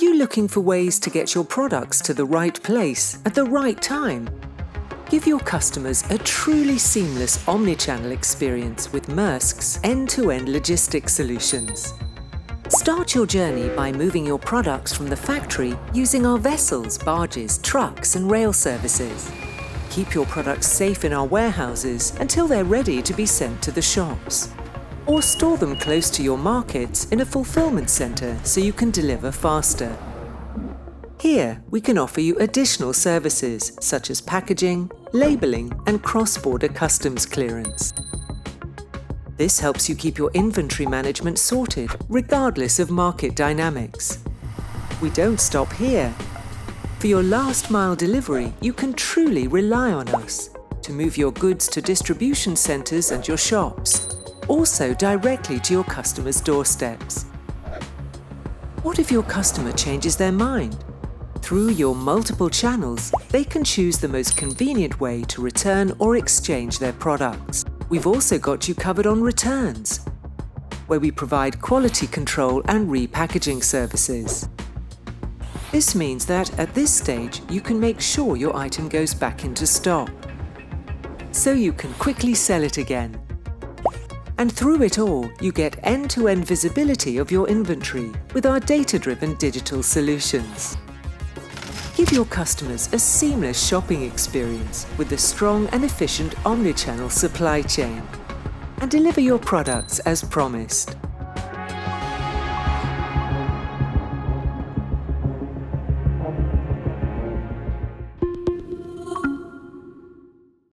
you looking for ways to get your products to the right place at the right time? Give your customers a truly seamless omnichannel experience with Maersk's end-to-end logistics solutions. Start your journey by moving your products from the factory using our vessels, barges, trucks and rail services. Keep your products safe in our warehouses until they're ready to be sent to the shops. Or store them close to your markets in a fulfilment center so you can deliver faster. Here, we can offer you additional services such as packaging, labeling and cross-border customs clearance. This helps you keep your inventory management sorted regardless of market dynamics. We don't stop here. For your last-mile delivery, you can truly rely on us to move your goods to distribution centers and your shops, also directly to your customers' doorsteps. What if your customer changes their mind? Through your multiple channels, they can choose the most convenient way to return or exchange their products. We've also got you covered on returns, where we provide quality control and repackaging services. This means that at this stage, you can make sure your item goes back into stock, so you can quickly sell it again. And through it all, you get end-to-end visibility of your inventory with our data-driven digital solutions. Give your customers a seamless shopping experience with a strong and efficient omnichannel supply chain. And deliver your products as promised.